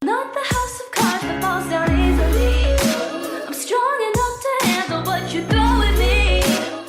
Not the house of cards that falls down easily. I'm strong enough to handle what you throw at me.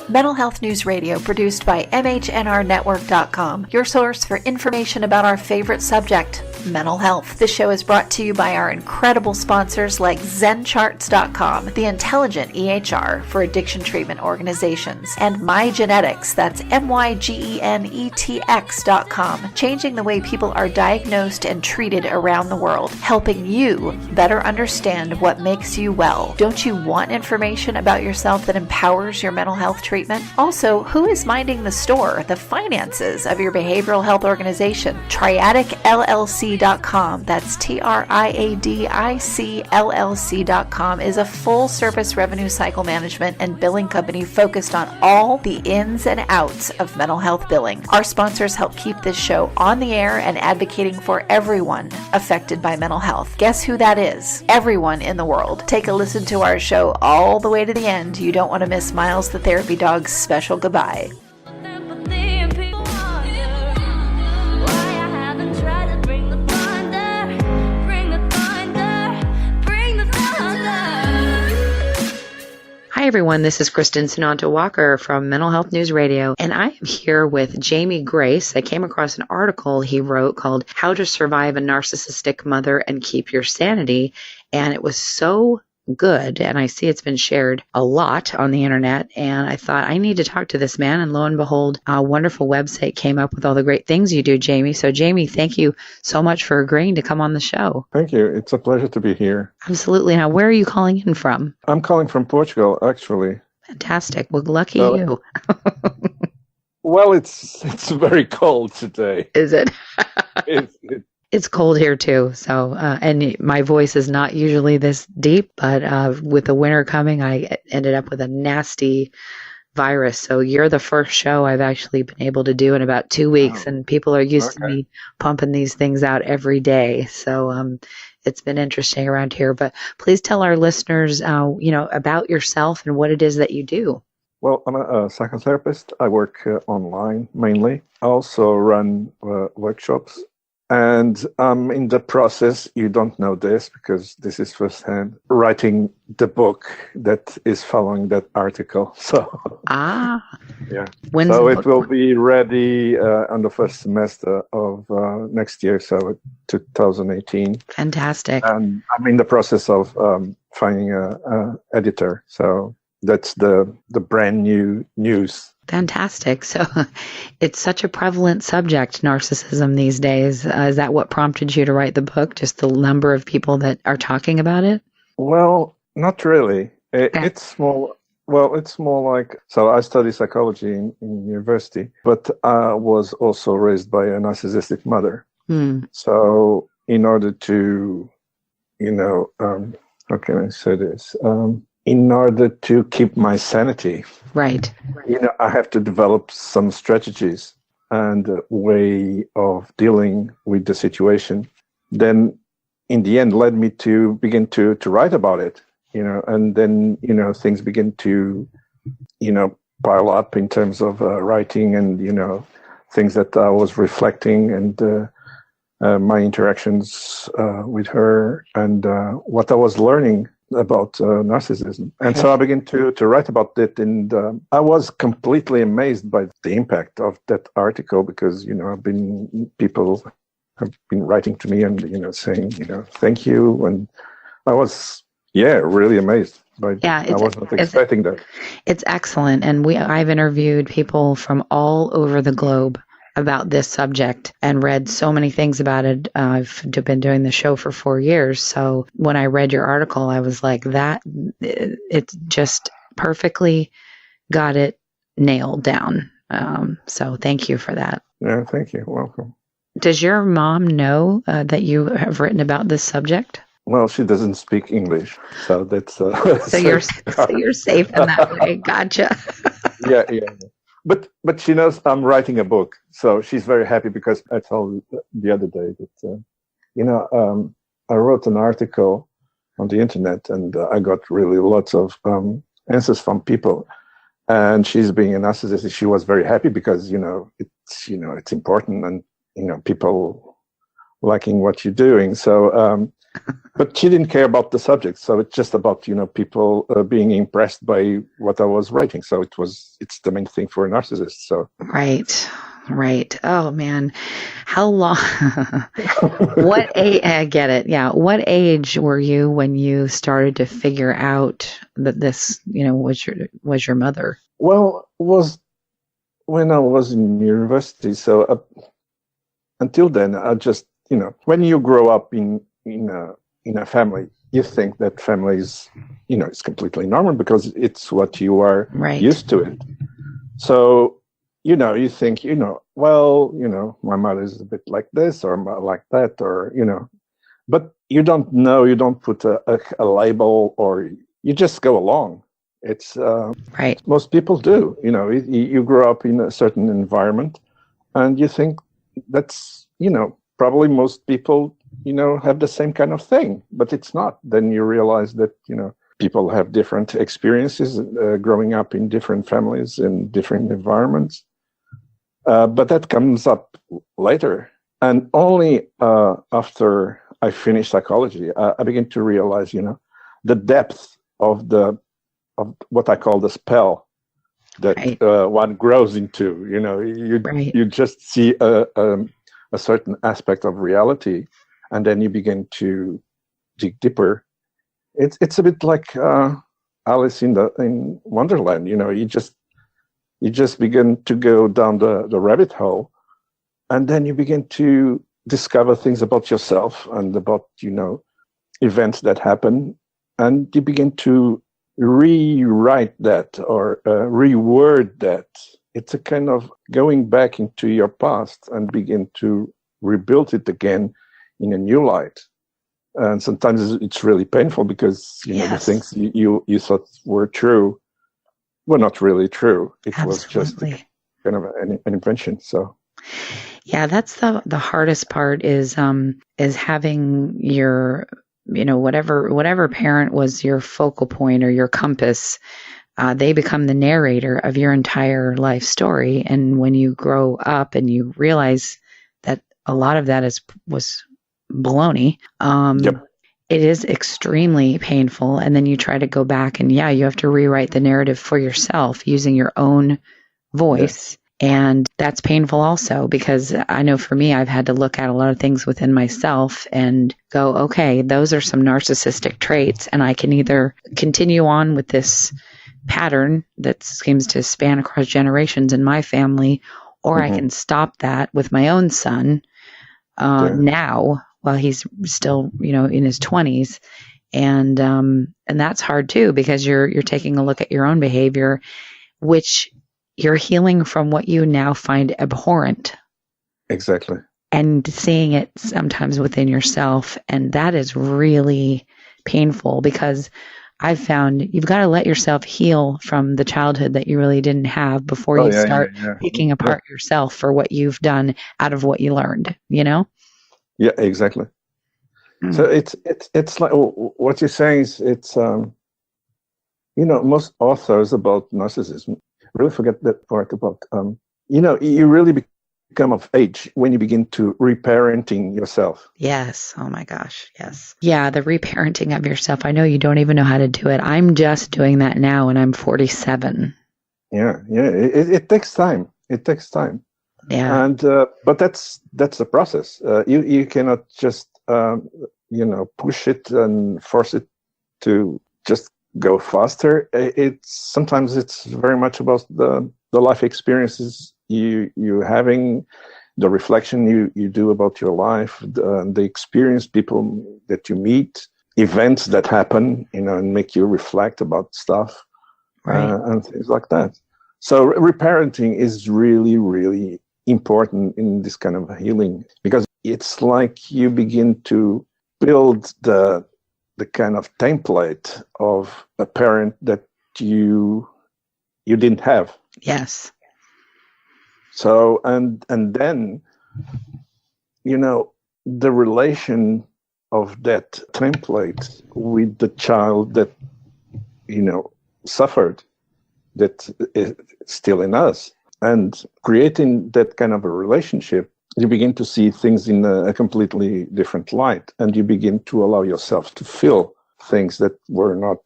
Mental Health News Radio, produced by MHNRnetwork.com, your source for information about our favorite subject, mental health. This show is brought to you by our incredible sponsors like ZenCharts.com, the intelligent EHR for addiction treatment organizations, and MyGenetics, that's MyGenetx.com, changing the way people are diagnosed and treated around the world, helping you better understand what makes you well. Don't you want information about yourself that empowers your mental health treatment? Also, who is minding the store, the finances of your behavioral health organization? TriadicLLC.com, that's TriadicLLC.com, is a full-service revenue cycle management and billing company focused on all the ins and outs of mental health billing. Our sponsors help keep this show on the air and advocating for everyone affected by mental health. Guess who that is? Everyone in the world. Take a listen to our show all the way to the end. You don't want to miss Miles the Therapy Dog's special goodbye. Hi everyone, this is Kristen Sananta Walker from Mental Health News Radio, and I am here with Jaime Grace. I came across an article he wrote called How to Survive a Narcissistic Mother and Keep Your Sanity, and it was so good, and I see it's been shared a lot on the internet, and I thought I need to talk to this man, and lo and behold, a wonderful website came up with all the great things you do, Jaime. So Jaime, thank you so much for agreeing to come on the show. Thank you. It's a pleasure to be here. Absolutely. Now, where are you calling in from? I'm calling from Portugal, actually. Fantastic. Well, lucky you. Well, it's very cold today. Is it? It's It's cold here too, so and my voice is not usually this deep, but with the winter coming, I ended up with a nasty virus. So you're the first show I've actually been able to do in about 2 weeks, and people are used to me pumping these things out every day. So it's been interesting around here. But please tell our listeners, about yourself and what it is that you do. Well, I'm a psychotherapist. I work online mainly. I also run workshops. And I'm in the process, you don't know this because this is firsthand, writing the book that is following that article. So, yeah. So it will be ready on the first semester of next year, so 2018. Fantastic. And I'm in the process of finding an editor. So that's the brand new news. Fantastic. So it's such a prevalent subject, narcissism these days. Is that what prompted you to write the book? Just the number of people that are talking about it? Well, not really. It's more like, so I study psychology in university, but I was also raised by a narcissistic mother. So in order to, how can I say this? In order to keep my sanity, right? I have to develop some strategies and a way of dealing with the situation. Then, in the end, led me to begin to write about it. And then things begin to pile up in terms of writing and things that I was reflecting and my interactions with her and what I was learning about narcissism. And so I began to write about it, and I was completely amazed by the impact of that article because, people have been writing to me and, saying, thank you. And I was, really amazed by I wasn't expecting that. It's excellent. And I've interviewed people from all over the globe about this subject and read so many things about it. I've been doing the show for 4 years. So when I read your article, I was like, it just perfectly got it nailed down. So thank you for that. Yeah, thank you. Welcome. Does your mom know that you have written about this subject? Well, she doesn't speak English, so that's... so you're safe in that way. Gotcha. Yeah. But she knows I'm writing a book, so she's very happy because I told her the other day that, I wrote an article on the internet and I got really lots of answers from people. And she's being a narcissist. She was very happy because, it's important and, people liking what you're doing. So But she didn't care about the subject, so it's just about people being impressed by what I was writing. So it's the main thing for a narcissist. So right. Oh man, how long? What age? I get it. Yeah. What age were you when you started to figure out that this was your mother? Well, it was when I was in university. So until then, I just when you grow up in a family, you think that family is, it's completely normal because it's what you are used to it. So, you think, well, my mother is a bit like this or like that, or, but you don't know, you don't put a label, or you just go along. It's right. Most people do, you grow up in a certain environment and you think that's, probably most people have the same kind of thing, but it's not. Then you realize that, people have different experiences growing up in different families in different environments. But that comes up later. And only after I finished psychology, I began to realize, the depth of what I call the spell that one grows into. You just see a certain aspect of reality, and then you begin to dig deeper. It's a bit like Alice in Wonderland. You just begin to go down the rabbit hole, and then you begin to discover things about yourself and about events that happen, and you begin to rewrite that or reword that. It's a kind of going back into your past and begin to rebuild it again in a new light. And sometimes it's really painful because the things you thought were true were not really true. It was just kind of an invention. So yeah, that's the hardest part is having your whatever parent was your focal point or your compass. They become the narrator of your entire life story. And when you grow up and you realize that a lot of that was baloney, it is extremely painful. And then you try to go back and you have to rewrite the narrative for yourself using your own voice. And that's painful also, because I know for me, I've had to look at a lot of things within myself and go, okay, those are some narcissistic traits. And I can either continue on with this pattern that seems to span across generations in my family, or I can stop that with my own son now while he's still, in his 20s. And that's hard too, because you're taking a look at your own behavior, which you're healing from what you now find abhorrent. Exactly. And seeing it sometimes within yourself. And that is really painful, because I've found you've got to let yourself heal from the childhood that you really didn't have before you start picking apart yourself for what you've done out of what you learned, Yeah, exactly. So it's like what you're saying is it's most authors about narcissism really forget that part about you really become of age when you begin to reparenting yourself. Yes. Oh my gosh. Yes. Yeah. The reparenting of yourself. I know you don't even know how to do it. I'm just doing that now and I'm 47. Yeah. It takes time. Yeah. And, but that's the process. You cannot just, push it and force it to just go faster. Sometimes it's very much about the life experiences you having, the reflection you do about your life, the experience, people that you meet, events that happen, and make you reflect about stuff, and things like that. So reparenting is really, really important in this kind of healing, because it's like you begin to build the kind of template of a parent that you didn't have. Yes. So, and then, the relation of that template with the child that, suffered, that is still in us, and creating that kind of a relationship you begin to see things in a completely different light, and you begin to allow yourself to feel things that were not,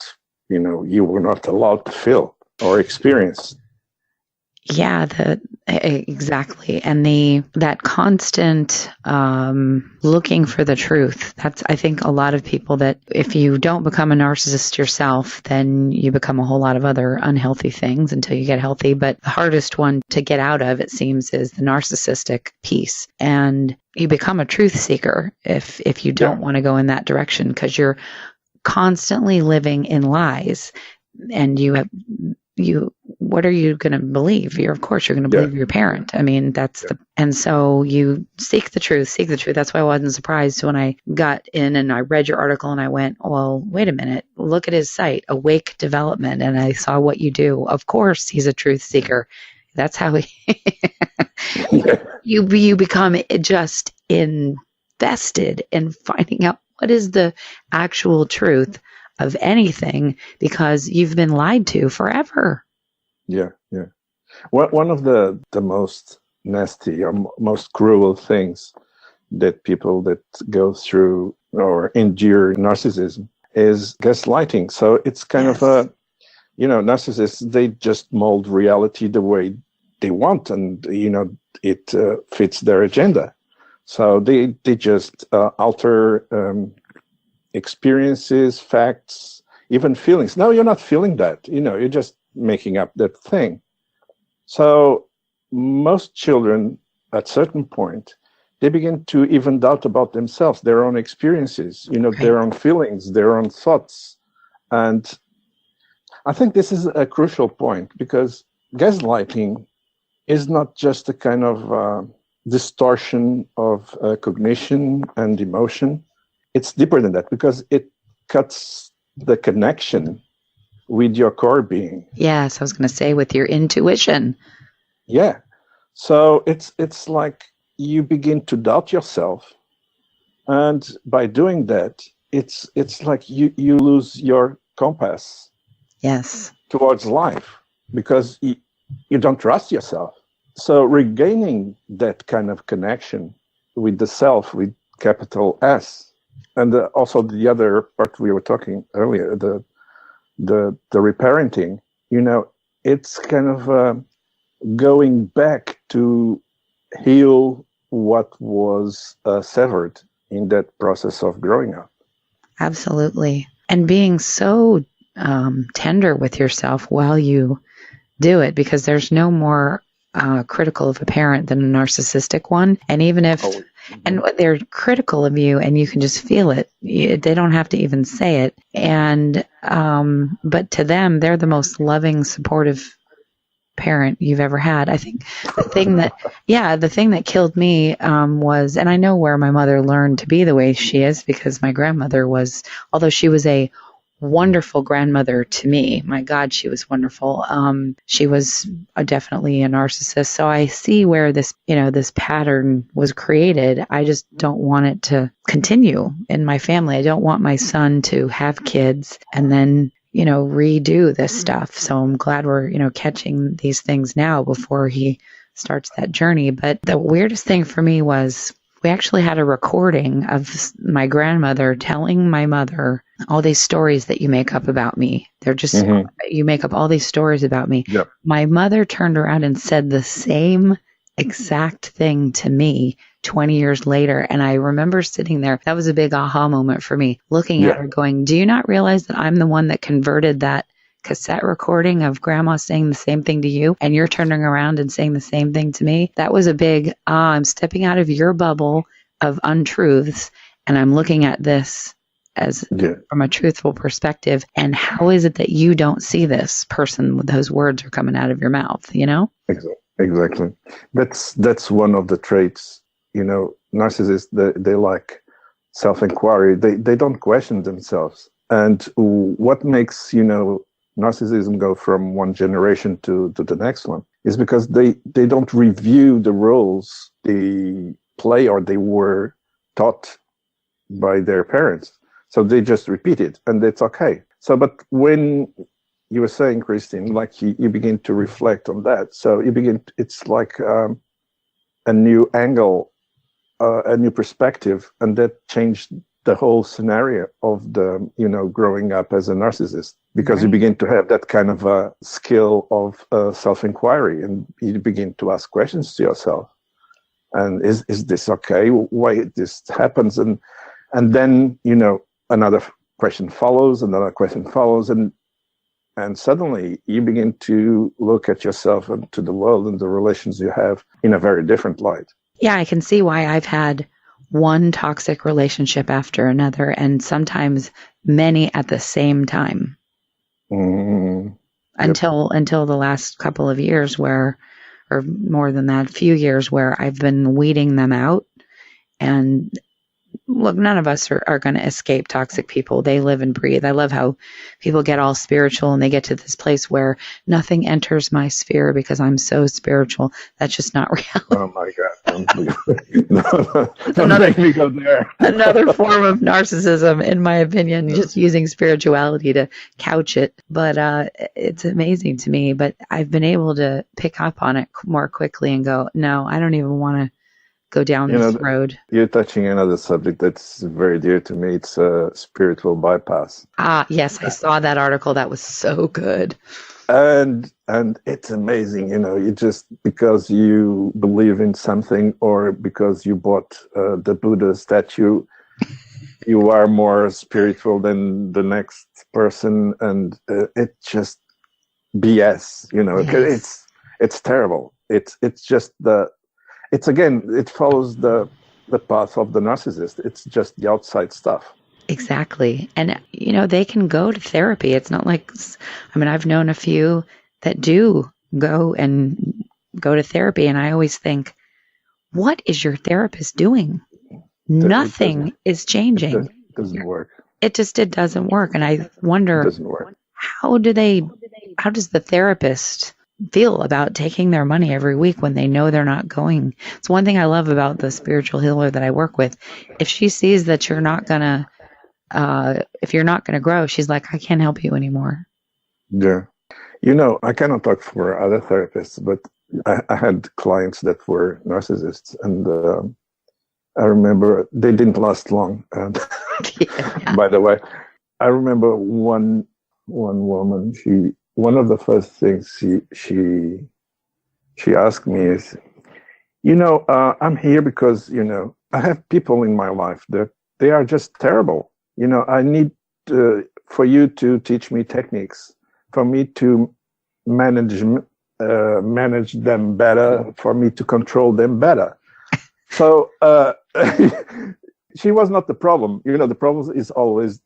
you were not allowed to feel or experience. Yeah, exactly. And that constant looking for the truth. That's, I think, a lot of people, that if you don't become a narcissist yourself, then you become a whole lot of other unhealthy things until you get healthy. But the hardest one to get out of, it seems, is the narcissistic piece. And you become a truth seeker if you don't want to go in that direction, because you're constantly living in lies, and what are you going to believe? Of course you're going to believe your parent. I mean, and so you seek the truth. That's why I wasn't surprised when I got in and I read your article and I went, well, wait a minute, look at his site, Awake Development. And I saw what you do. Of course, he's a truth seeker. That's how you become just invested in finding out what is the actual truth of anything, because you've been lied to forever. Yeah. One of the most nasty or most cruel things that people that go through or endure narcissism is gaslighting. So it's kind of narcissists, they just mold reality the way they want, and it fits their agenda. So they just alter experiences, facts, even feelings. No, you're not feeling that. You're just making up that thing. So most children, at certain point, they begin to even doubt about themselves, their own experiences, their own feelings, their own thoughts. And I think this is a crucial point, because gaslighting is not just a kind of distortion of cognition and emotion. It's deeper than that, because it cuts the connection with your core being. Yes, I was going to say, with your intuition. Yeah. So it's like you begin to doubt yourself. And by doing that, it's like you lose your compass. Yes. Towards life, because you don't trust yourself. So regaining that kind of connection with the self, with capital S, and also the other part we were talking earlier, the reparenting, it's kind of going back to heal what was severed in that process of growing up. Absolutely. And being so tender with yourself while you do it, because there's no more critical of a parent than a narcissistic one. And even if and they're critical of you and you can just feel it, they don't have to even say it. And but to them, they're the most loving, supportive parent you've ever had. I think the thing that killed me was, and I know where my mother learned to be the way she is, because my grandmother was, although she was a wonderful grandmother to me, my God, she was wonderful. She was definitely a narcissist. So I see where this pattern was created. I just don't want it to continue in my family. I don't want my son to have kids and then redo this stuff. So I'm glad we're, catching these things now before he starts that journey. But the weirdest thing for me was we actually had a recording of my grandmother telling my mother all these stories that you make up about me. They're just, you make up all these stories about me. Yep. My mother turned around and said the same exact thing to me 20 years later. And I remember sitting there. That was a big aha moment for me, looking at her going, do you not realize that I'm the one that converted that cassette recording of grandma saying the same thing to you, and you're turning around and saying the same thing to me? That was a big, I'm stepping out of your bubble of untruths, and I'm looking at this as from a truthful perspective. And how is it that you don't see this person with those words are coming out of your mouth, Exactly. That's one of the traits, narcissists, they like self-inquiry. They don't question themselves. And what makes, narcissism go from one generation to the next one is because they don't review the roles they play or they were taught by their parents. So they just repeat it, and it's okay. So, but when you were saying, Christine, like you begin to reflect on that. So it's like a new angle a new perspective, and that changed the whole scenario of the, growing up as a narcissist, because you begin to have that kind of a skill of self-inquiry, and you begin to ask questions to yourself. And is this okay? Why this happens? And then, another question follows, another question follows, and suddenly you begin to look at yourself and to the world and the relations you have in a very different light. Yeah, I can see why I've had one toxic relationship after another, and sometimes many at the same time. Until the last couple of years or more than that, few years, where I've been weeding them out. And look, none of us are going to escape toxic people. They live and breathe. I love how people get all spiritual and they get to this place where nothing enters my sphere because I'm so spiritual. That's just not reality. Oh my God. Don't make me go there. Another form of narcissism, in my opinion, just using spirituality to couch it. But it's amazing to me. But I've been able to pick up on it more quickly and go, no, I don't even want to go down this road. You're touching another subject that's very dear to me. It's spiritual bypass. Yes, I saw that article. That was so good. And it's amazing, you just, because you believe in something, or because you bought the Buddha statue, you are more spiritual than the next person, and it's just BS. Yes. It's terrible. It's just it follows the path of the narcissist. It's just the outside stuff. Exactly. And, they can go to therapy. It's not like, I've known a few that do go to therapy. And I always think, what is your therapist doing? Nothing is changing. It doesn't work. It doesn't work. And I wonder, it doesn't work. How does the therapist feel about taking their money every week when they know they're not going? It's one thing I love about the spiritual healer that I work with. If she sees that you're not gonna, if you're not gonna grow, she's like, I can't help you anymore. Yeah. I cannot talk for other therapists, but I had clients that were narcissists, and I remember they didn't last long. And Yeah. By the way, I remember one woman, one of the first things she asked me is, I'm here because, I have people in my life that they are just terrible. I need for you to teach me techniques, for me to manage them better, for me to control them better. So she was not the problem. The problem is always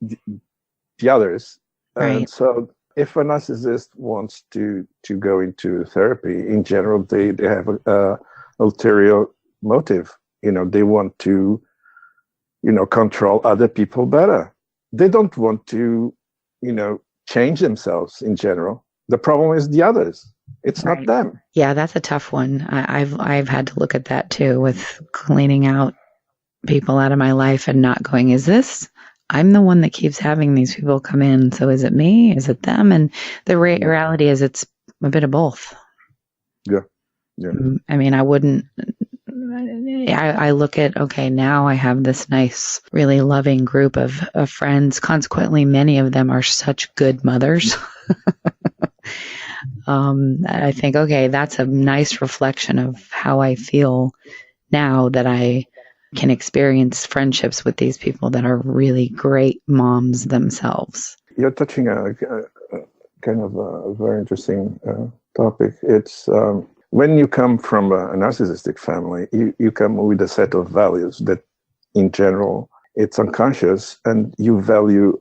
the others. Right. And so if a narcissist wants to go into therapy, in general, they have a ulterior motive. They want to, control other people better. They don't want to, change themselves in general. The problem is the others. It's Right. not them. Yeah, that's a tough one. I've had to look at that too, with cleaning out people out of my life and not going, I'm the one that keeps having these people come in. So is it me? Is it them? And the reality is it's a bit of both. Yeah. I wouldn't, I look at, okay, now I have this nice, really loving group of friends. Consequently, many of them are such good mothers. I think, okay, that's a nice reflection of how I feel now, that I can experience friendships with these people that are really great moms themselves. You're touching a kind of a very interesting topic. It's when you come from a narcissistic family, you come with a set of values that, in general, it's unconscious, and you value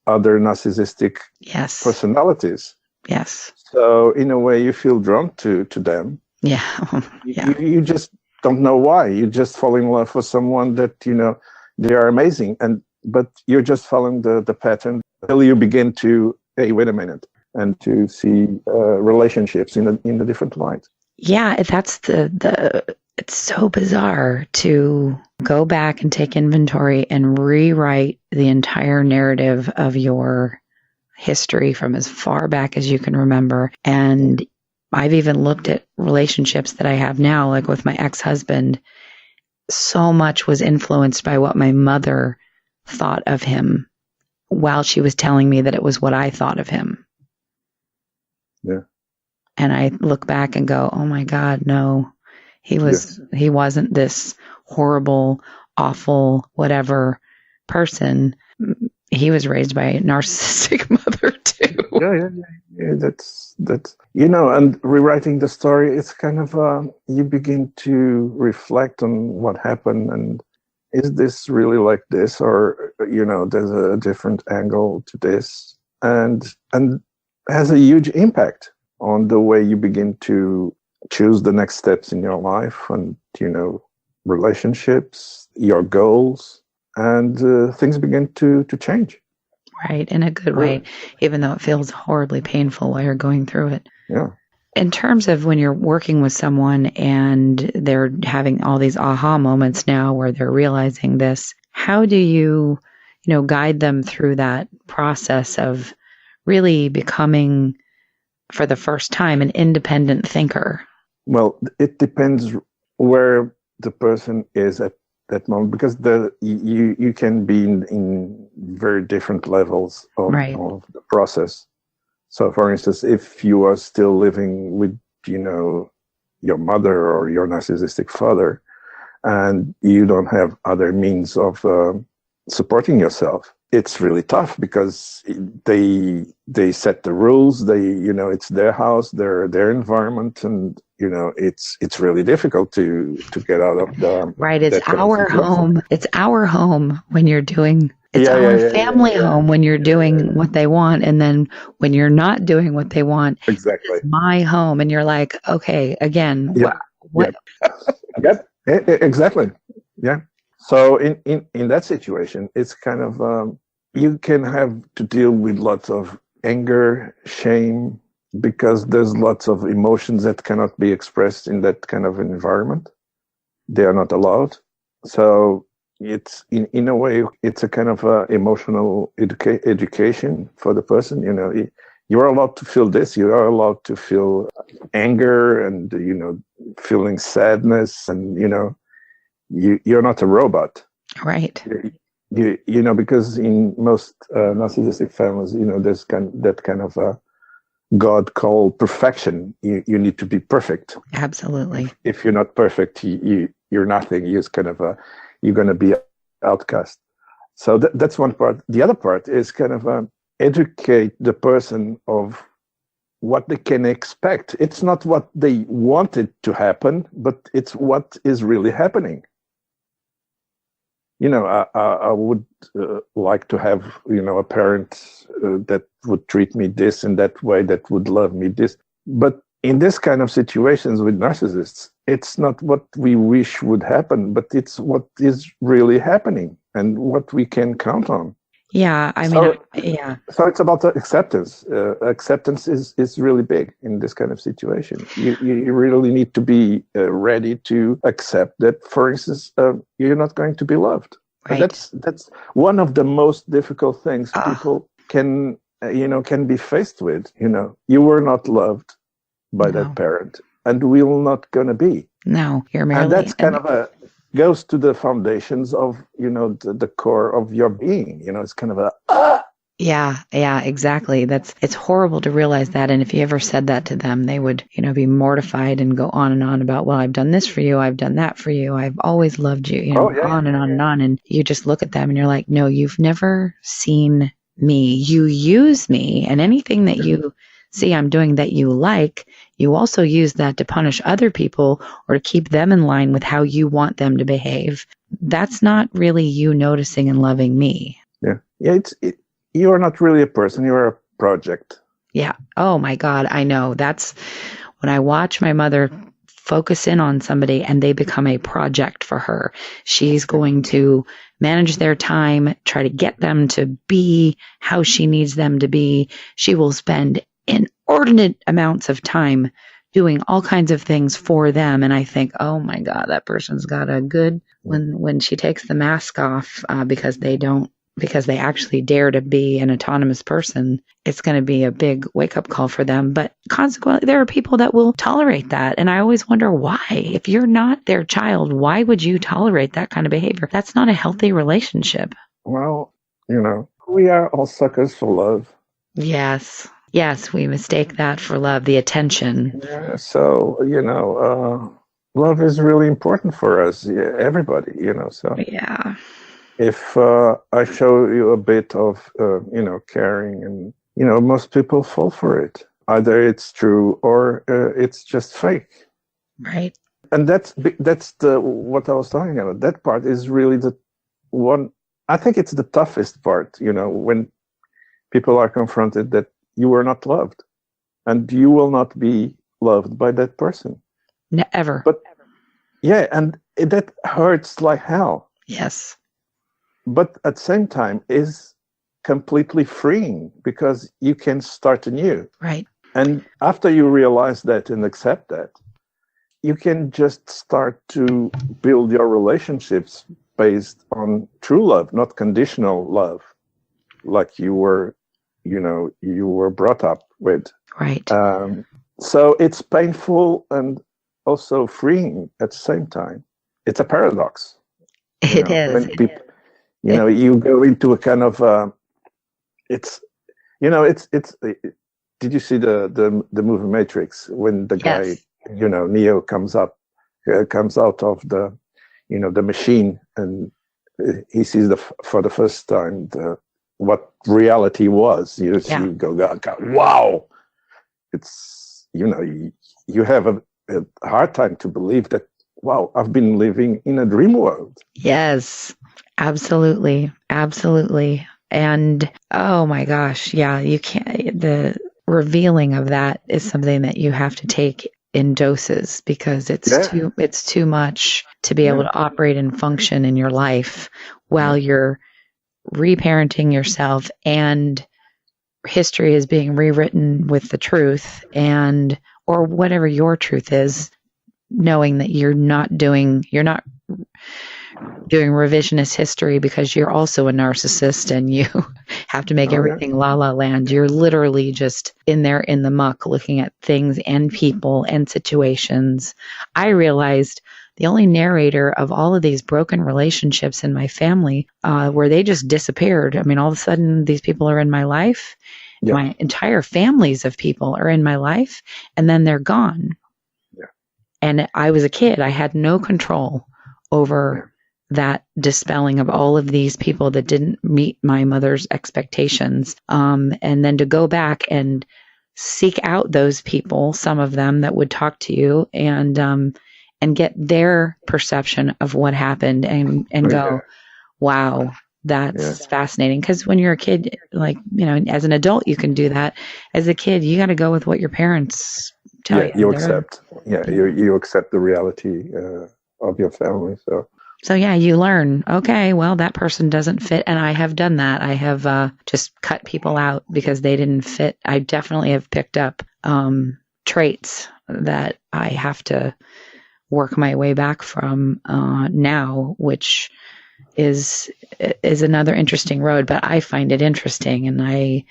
other narcissistic Yes. personalities. Yes. So, in a way, you feel drawn to them. Yeah. Yeah. You just don't know why. You just fall in love with someone that, they are amazing. But you're just following the pattern until you begin to, hey, wait a minute, and to see relationships in a different light. Yeah, that's it's so bizarre to go back and take inventory and rewrite the entire narrative of your history from as far back as you can remember. And I've even looked at relationships that I have now, like with my ex-husband, so much was influenced by what my mother thought of him while she was telling me that it was what I thought of him. Yeah. And I look back and go, oh my God, no, he wasn't this horrible, awful, whatever person. He was raised by a narcissistic mother too. Yeah. That's, and rewriting the story, it's kind of, you begin to reflect on what happened, and is this really like this, or, there's a different angle to this, and has a huge impact on the way you begin to choose the next steps in your life, and, relationships, your goals, and things begin to change. Right, in a good way, even though it feels horribly painful while you're going through it. Yeah. In terms of when you're working with someone and they're having all these aha moments now where they're realizing this, how do you, guide them through that process of really becoming, for the first time, an independent thinker? Well, it depends where the person is at that moment, because you can be in very different levels of the process. So, for instance, if you are still living with, your mother or your narcissistic father, and you don't have other means of supporting yourself, it's really tough, because they set the rules. It's their house, their environment, and it's really difficult to get out of the It's our home. It's our home when you're doing. It's our family home when you're doing what they want, and then when you're not doing what they want, exactly, it's my home, and you're like, okay, again, what? Yep, exactly, yeah. So in that situation, it's kind of you can have to deal with lots of anger, shame, because there's lots of emotions that cannot be expressed in that kind of environment. They are not allowed. So it's in a way, it's a kind of emotional education for the person. You are allowed to feel this. You are allowed to feel anger and feeling sadness, and you're not a robot, right? Because in most narcissistic families, there's that kind of God called perfection. You need to be perfect. Absolutely. If you're not perfect, you're nothing. You're going to be outcast. So that's one part. The other part is kind of educate the person of what they can expect. It's not what they wanted to happen, but it's what is really happening. I would like to have, a parent that would treat me this and that way, that would love me this. But in this kind of situations with narcissists, it's not what we wish would happen, but it's what is really happening and what we can count on. Yeah, So it's about the acceptance. Acceptance is really big in this kind of situation. You really need to be ready to accept that, for instance, you're not going to be loved. Right. That's one of the most difficult things people can be faced with. You were not loved by that parent, and will not gonna be. No, you're merely. And that's kind of goes to the foundations of the core of your being. It's kind of Yeah, exactly. It's horrible to realize that. And if you ever said that to them, they would, be mortified and go on and on about, well, I've done this for you. I've done that for you. I've always loved you, on and on and on. And you just look at them and you're like, no, you've never seen me. You use me, and anything that you see I'm doing that you like, you also use that to punish other people or to keep them in line with how you want them to behave. That's not really you noticing and loving me. Yeah. You are not really a person. You are a project. Yeah. Oh my God. I know. That's when I watch my mother focus in on somebody and they become a project for her. She's going to manage their time, try to get them to be how she needs them to be. She will spend inordinate amounts of time doing all kinds of things for them. And I think, oh my God, that person's got a good, when she takes the mask off because they don't because they actually dare to be an autonomous person, it's going to be a big wake-up call for them. But consequently, there are people that will tolerate that. And I always wonder why. If you're not their child, why would you tolerate that kind of behavior? That's not a healthy relationship. Well, we are all suckers for love. Yes. Yes, we mistake that for love, the attention. Yeah, so, love is really important for us, everybody, so. Yeah. If I show you a bit of, caring, and, most people fall for it. Either it's true or it's just fake. Right. And that's what I was talking about. That part is really the one, I think it's the toughest part, when people are confronted that you are not loved and you will not be loved by that person. Never. But yeah, and that hurts like hell. Yes. But at the same time is completely freeing because you can start anew. Right. And after you realize that and accept that, you can just start to build your relationships based on true love, not conditional love, like you were brought up with. Right. So it's painful and also freeing at the same time. It's a paradox. It is. When people, you go into a kind of it's did you see the movie Matrix when the guy Neo comes out of the the machine and he sees for the first time what reality was. You go, God, wow! It's you have a hard time to believe that. Wow, I've been living in a dream world. Yes, absolutely. Absolutely. And oh my gosh, yeah, you can't, the revealing of that is something that you have to take in doses because it's too much to be able to operate and function in your life while you're reparenting yourself and history is being rewritten with the truth or whatever your truth is. Knowing that you're not doing revisionist history because you're also a narcissist and you have to make everything la la land. You're literally just in there in the muck looking at things and people and situations. I realized the only narrator of all of these broken relationships in my family where they just disappeared. I mean, all of a sudden these people are in my life. Yep. My entire families of people are in my life and then they're gone. And I was a kid. I had no control over that dispelling of all of these people that didn't meet my mother's expectations. And then to go back and seek out those people, some of them that would talk to you and get their perception of what happened and go, wow, that's fascinating. Because when you're a kid, like, as an adult, you can do that. As a kid, you got to go with what your parents tell you. You accept. You accept the reality of your family. So you learn, okay, well, that person doesn't fit. And I have done that. I have just cut people out because they didn't fit. I definitely have picked up traits that I have to work my way back from now, which is another interesting road. But I find it interesting, and I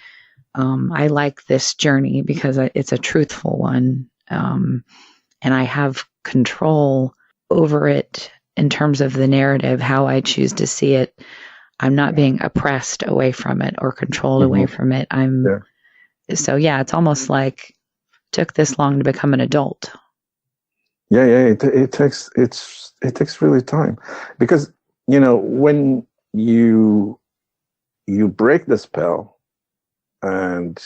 like this journey because it's a truthful one, and I have control over it in terms of the narrative, how I choose to see it. I'm not being oppressed away from it or controlled away from it. It's almost like it took this long to become an adult. It takes really time because when you break the spell and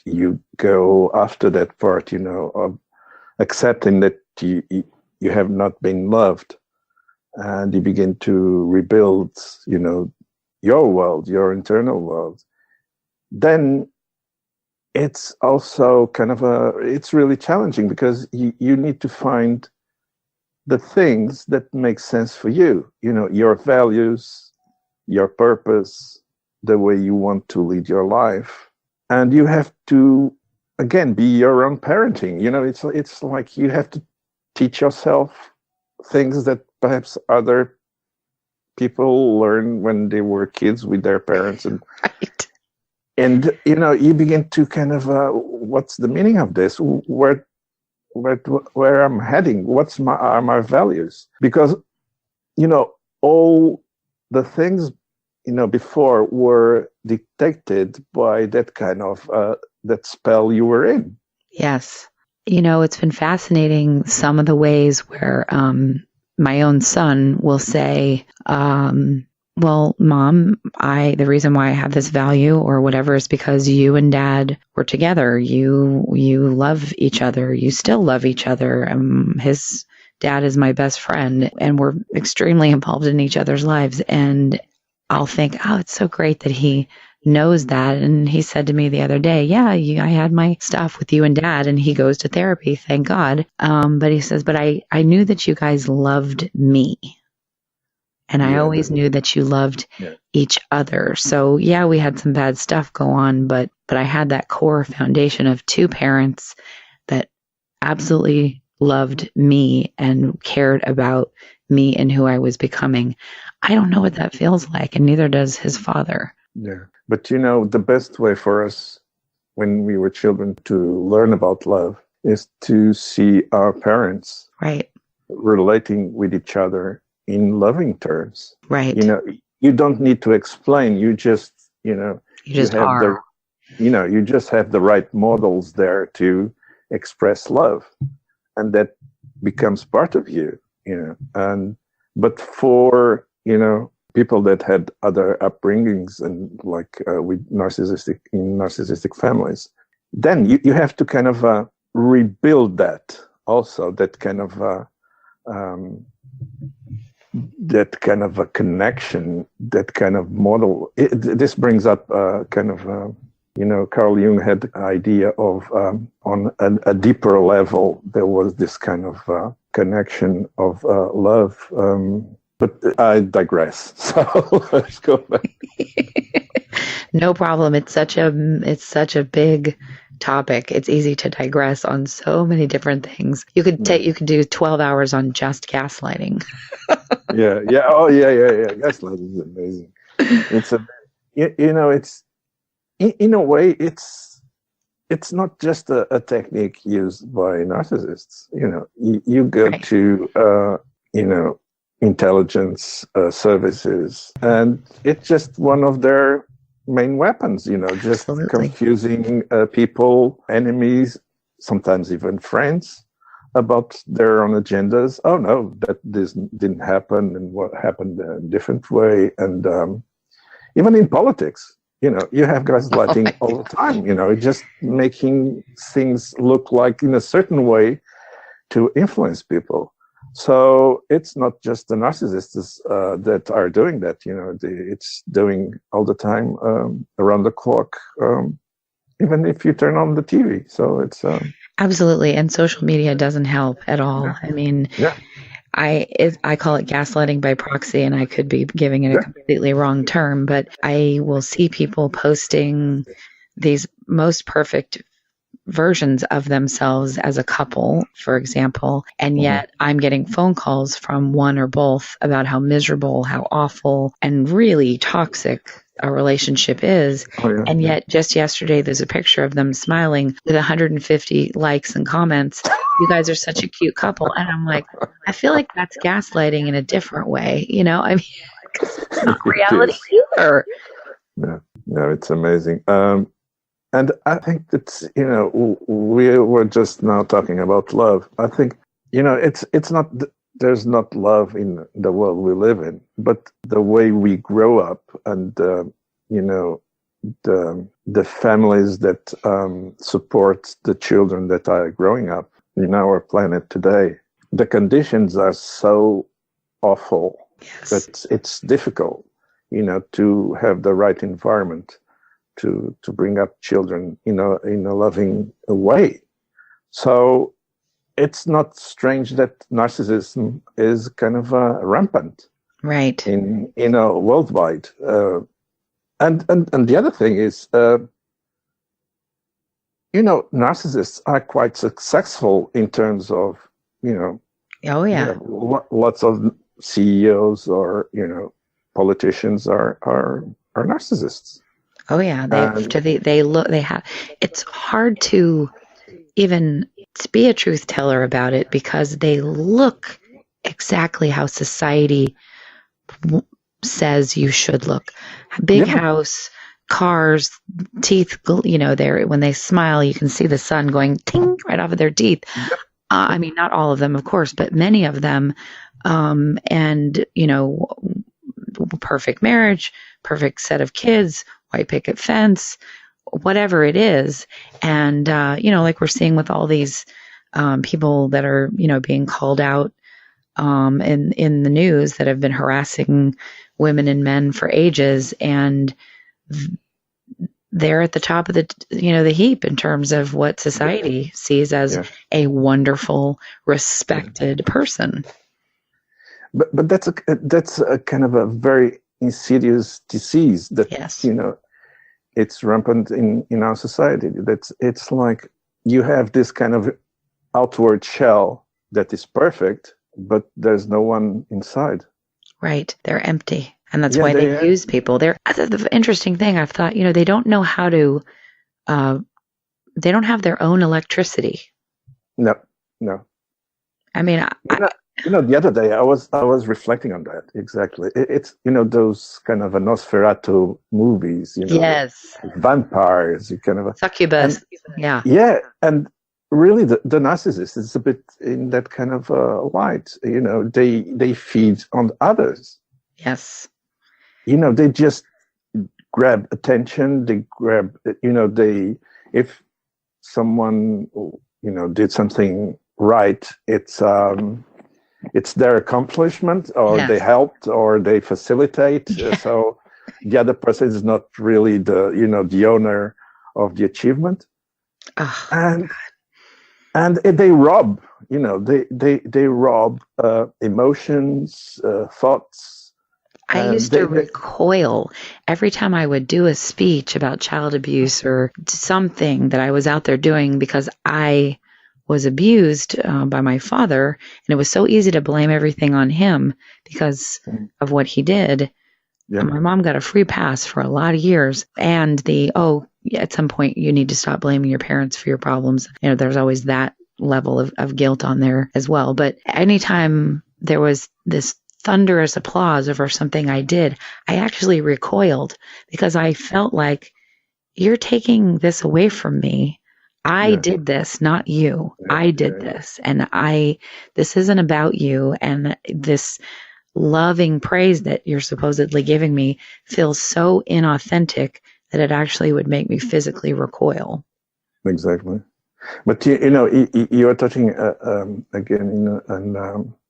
you go after that part of accepting that you have not been loved, and you begin to rebuild your world, your internal world, then it's also it's really challenging because you need to find the things that make sense for you, your values, your purpose, the way you want to lead your life. And you have to, again, be your own parenting. It's like you have to teach yourself things that perhaps other people learn when they were kids with their parents, and Right. and you begin to kind of what's the meaning of this? Where I'm heading? What's are my values? Because all the things before were dictated by that kind of that spell you were in. Yes. It's been fascinating some of the ways where my own son will say, well, Mom, the reason why I have this value or whatever is because you and Dad were together. You love each other. You still love each other. His dad is my best friend, and we're extremely involved in each other's lives. And I'll think, oh, it's so great that he knows that. And he said to me the other day, yeah, I had my stuff with you and Dad, and he goes to therapy, thank God. But he says, but I knew that you guys loved me. And I always knew that you loved each other. So yeah, we had some bad stuff go on, but I had that core foundation of two parents that absolutely loved me and cared about me and who I was becoming. I don't know what that feels like, and neither does his father. Yeah. But the best way for us when we were children to learn about love is to see our parents relating with each other in loving terms. Right. You don't need to explain. You just, you just are. You just have the right models there to express love, and that becomes part of you, but for, people that had other upbringings and like with narcissistic families, then you have to kind of rebuild that also, that kind of a connection, that kind of model. This brings up Carl Jung had the idea of on a deeper level, there was this kind of connection of love. But I digress. So let's go back. No problem. It's such a big topic. It's easy to digress on so many different things. You could do 12 hours on just gaslighting. Yeah. Oh, yeah. Gaslighting is amazing. It's it's in a way, it's not just a technique used by narcissists. You go to intelligence services, and it's just one of their main weapons. Just Absolutely. confusing people, enemies, sometimes even friends, about their own agendas. Oh no, that this didn't happen, and what happened a different way. And even in politics, you have gaslighting all the time. Just making things look like in a certain way to influence people. So it's not just the narcissists that are doing that. It's doing all the time, around the clock, even if you turn on the TV. So it's absolutely, and social media doesn't help at all. Yeah. I mean, I call it gaslighting by proxy, and I could be giving it a completely wrong term, but I will see people posting these most perfect versions of themselves as a couple, for example, and yet I'm getting phone calls from one or both about how miserable, how awful, and really toxic a relationship is. And yet just yesterday there's a picture of them smiling with 150 likes and comments. You guys are such a cute couple. And I'm like, I feel like that's gaslighting in a different way. I mean, it's not reality either. No, it's amazing. And I think that, we were just now talking about love. I think, it's not, there's not love in the world we live in, but the way we grow up and, the families that support the children that are growing up in our planet today, the conditions are so awful that it's difficult, to have the right environment to bring up children, in a loving way. So it's not strange that narcissism is kind of rampant, right? In worldwide. And the other thing is, narcissists are quite successful in terms of, Oh yeah, lots of CEOs or politicians are narcissists. Oh yeah, they have. It's hard to even be a truth teller about it because they look exactly how society says you should look. Big house, cars, teeth. There when they smile, you can see the sun going ting right off of their teeth. I mean, not all of them, of course, but many of them. And perfect marriage, perfect set of kids, white picket fence, whatever it is. And, like we're seeing with all these people that are, being called out in the news that have been harassing women and men for ages. And they're at the top of the heap in terms of what society sees as a wonderful, respected person. But that's a kind of a very insidious disease that it's rampant in our society. It's like you have this kind of outward shell that is perfect, but there's no one inside. Right, they're empty, and that's why they use people. The interesting thing I've thought, they don't know how to. They don't have their own electricity. No. I mean, the other day I was reflecting on that exactly. It's those kind of a Nosferatu movies. Yes. Vampires, you kind of succubus. Yeah, and really the narcissist is a bit in that kind of light. They feed on others. Yes. They just grab attention. They grab. If someone did something right, it's their accomplishment, or they helped, or they facilitate. So the other person is not really the owner of the achievement. And they rob. They rob emotions, thoughts. I used to recoil every time I would do a speech about child abuse or something that I was out there doing because I was abused by my father, and it was so easy to blame everything on him because of what he did. Yeah. My mom got a free pass for a lot of years, and at some point you need to stop blaming your parents for your problems. There's always that level of guilt on there as well. But anytime there was this thunderous applause over something I did, I actually recoiled because I felt like, you're taking this away from me. I did this, not you. I did this. And this isn't about you. And this loving praise that you're supposedly giving me feels so inauthentic that it actually would make me physically recoil. Exactly. But, you are touching again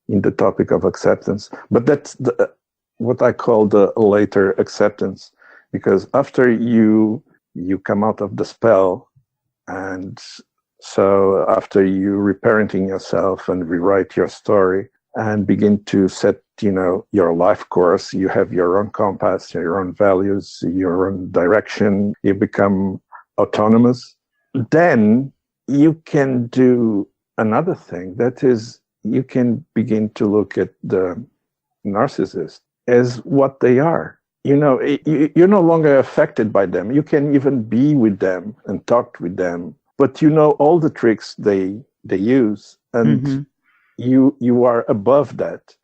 in the topic of acceptance. But that's what I call the later acceptance. Because after you come out of the spell, and so after you reparenting yourself and rewrite your story and begin to set, your life course, you have your own compass, your own values, your own direction, you become autonomous, then you can do another thing. That is, you can begin to look at the narcissist as what they are. You're no longer affected by them. You can even be with them and talk with them, but all the tricks they use, and you are above that.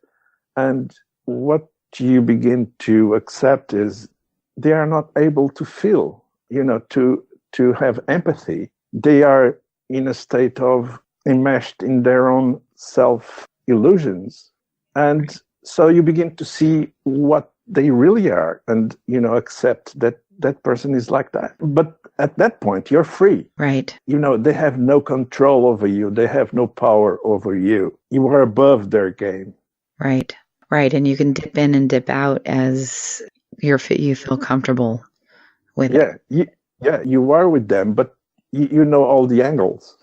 And what you begin to accept is they are not able to feel, to have empathy. They are in a state of enmeshed in their own self-illusions. And so you begin to see what they really are, and accept that person is like that. But at that point you're free, right? They have no control over you, they have no power over you. You are above their game, right? And you can dip in and dip out as you feel comfortable with it. You are with them, but you know all the angles.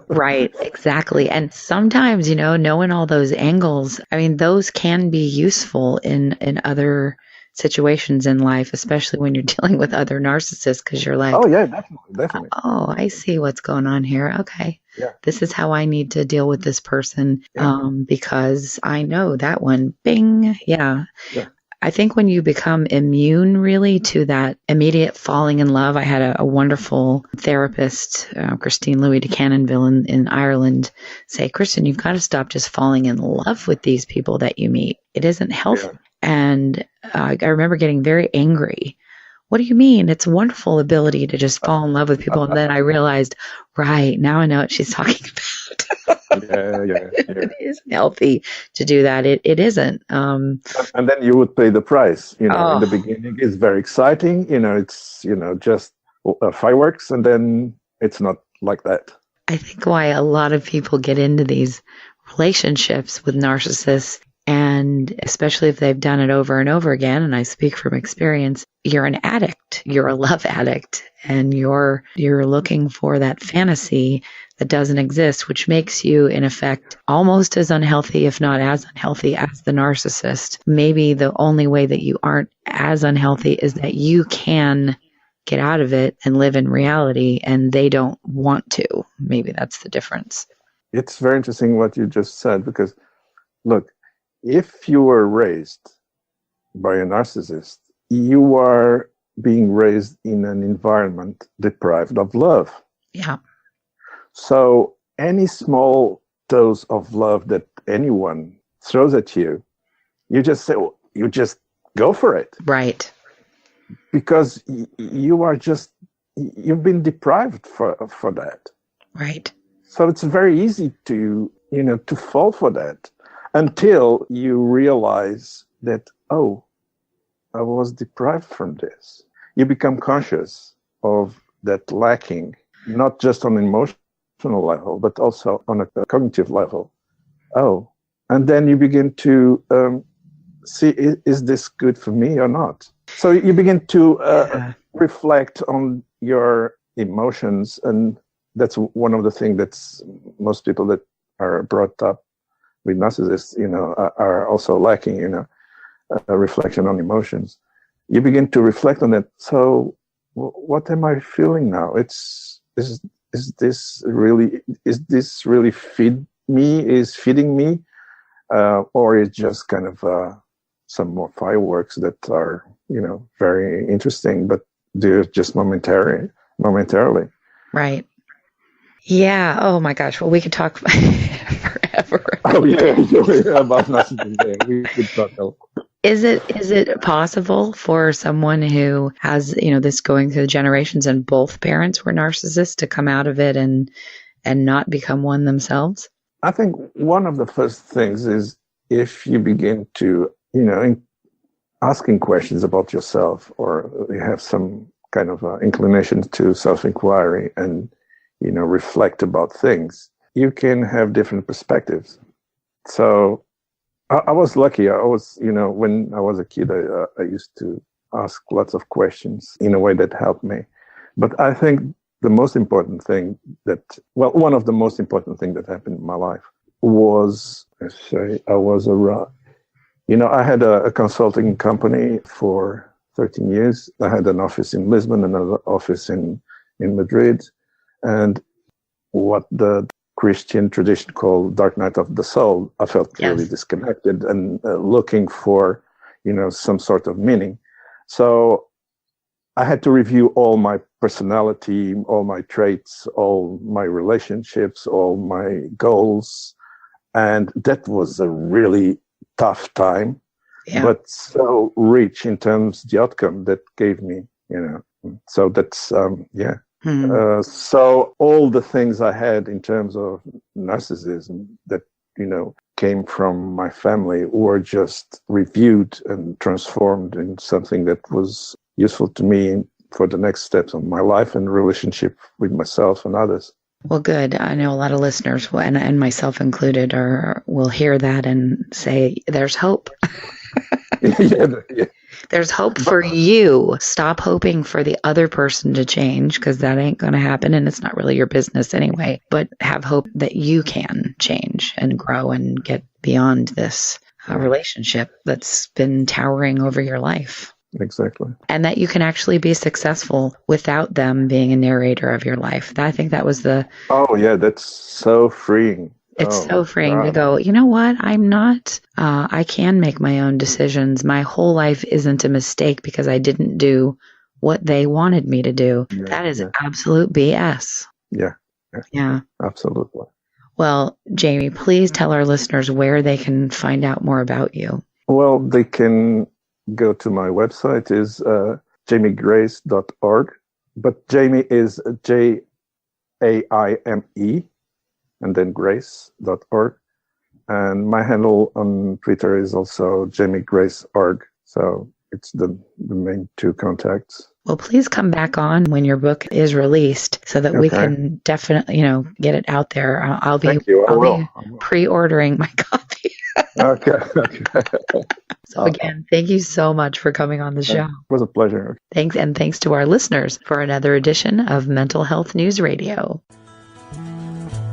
Right, exactly. And sometimes, knowing all those angles, I mean, those can be useful in other situations in life, especially when you're dealing with other narcissists, because you're like, oh yeah, definitely. Oh, I see what's going on here. Okay. Yeah. This is how I need to deal with this person, because I know that one. Bing. Yeah. I think when you become immune really to that immediate falling in love, I had a wonderful therapist, Christine Louis de Cannonville in Ireland, say, Kristen, you've got to stop just falling in love with these people that you meet. It isn't healthy. Yeah. And I remember getting very angry. What do you mean? It's a wonderful ability to just fall in love with people. And then I realized, right, now I know what she's talking about. Yeah. It isn't healthy to do that. It isn't. And then you would pay the price. In the beginning, it's very exciting. It's just fireworks, and then it's not like that. I think why a lot of people get into these relationships with narcissists, and especially if they've done it over and over again, and I speak from experience, you're an addict, you're a love addict, and you're looking for that fantasy that doesn't exist, which makes you, in effect, almost as unhealthy, if not as unhealthy as the narcissist. Maybe the only way that you aren't as unhealthy is that you can get out of it and live in reality, and they don't want to. Maybe that's the difference. It's very interesting what you just said, because, look, if you were raised by a narcissist, you are being raised in an environment deprived of love. Yeah. So any small dose of love that anyone throws at you, you just say, well, you just go for it. Right. Because you've been deprived for that. Right. So it's very easy to fall for that until you realize that, oh, I was deprived from this. You become conscious of that lacking, not just on an emotional level, but also on a cognitive level. Oh, and then you begin to see, is this good for me or not? So you begin to reflect on your emotions, and that's one of the things that's most people that are brought up with narcissists, are also lacking, a reflection on emotions. You begin to reflect on that. So what am I feeling now? Is this really feeding me? Or is just kind of some more fireworks that are, very interesting, but they're just momentarily. Right. Yeah. Oh my gosh. Well, we could talk forever. Oh yeah, about narcissism. We could talk. Is it possible for someone who has, this going through the generations and both parents were narcissists to come out of it and not become one themselves? I think one of the first things is if you begin to, asking questions about yourself, or you have some kind of inclination to self-inquiry and, reflect about things, you can have different perspectives. So I was lucky. I was, when I was a kid, I used to ask lots of questions in a way that helped me. But I think the most important thing one of the most important things that happened in my life was, I had a consulting company for 13 years. I had an office in Lisbon, another office in Madrid. And what the Christian tradition called dark night of the soul, I felt really disconnected and looking for, some sort of meaning. So I had to review all my personality, all my traits, all my relationships, all my goals. And that was a really tough time, but so rich in terms of the outcome that gave me, so that's, so all the things I had in terms of narcissism that, came from my family were just reviewed and transformed in something that was useful to me for the next steps of my life and relationship with myself and others. Well, good. I know a lot of listeners, and myself included, will hear that and say, there's hope. There's hope for you. Stop hoping for the other person to change, because that ain't going to happen, and it's not really your business anyway. But have hope that you can change and grow and get beyond this relationship that's been towering over your life. Exactly. And that you can actually be successful without them being a narrator of your life. I think that was the... Oh, yeah, that's so freeing. It's Oh, so freeing to God. go, you know what? I can make my own decisions. My whole life isn't a mistake because I didn't do what they wanted me to do. Yeah, That is yeah, absolute BS. yeah, Yeah. absolutely. Well, Jamie, please tell our listeners where they can find out more about you. Well, they can go to my website is jamiegrace.org, but Jamie is Jaime and then grace.org. And my handle on Twitter is also jamiegrace.org. So it's the main two contacts. Well, please come back on when your book is released so that we Okay. can definitely, get it out there. I'll be Thank you. I I'll will. be pre-ordering my copy. Okay. Okay. So again, thank you so much for coming on the show. It was a pleasure. Thanks, and thanks to our listeners for another edition of Mental Health News Radio.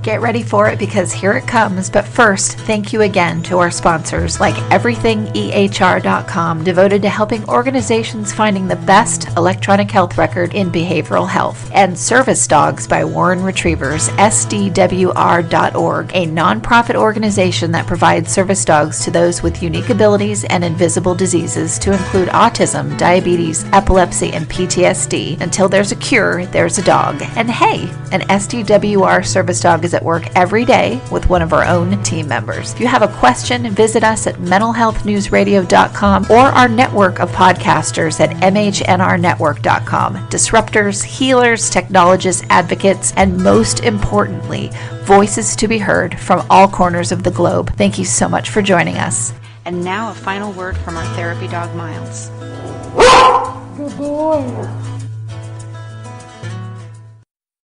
Get ready for it because here it comes. But first, thank you again to our sponsors like EverythingEHR.com, devoted to helping organizations finding the best electronic health record in behavioral health, and Service Dogs by Warren Retrievers, SDWR.org, a nonprofit organization that provides service dogs to those with unique abilities and invisible diseases to include autism, diabetes, epilepsy, and PTSD. Until there's a cure, there's a dog. And hey, an SDWR service dog is at work every day with one of our own team members. If you have a question, visit us at mentalhealthnewsradio.com or our network of podcasters at mhnrnetwork.com. Disruptors, healers, technologists, advocates, and most importantly, voices to be heard from all corners of the globe. Thank you so much for joining us. And now a final word from our therapy dog, Miles. Good boy.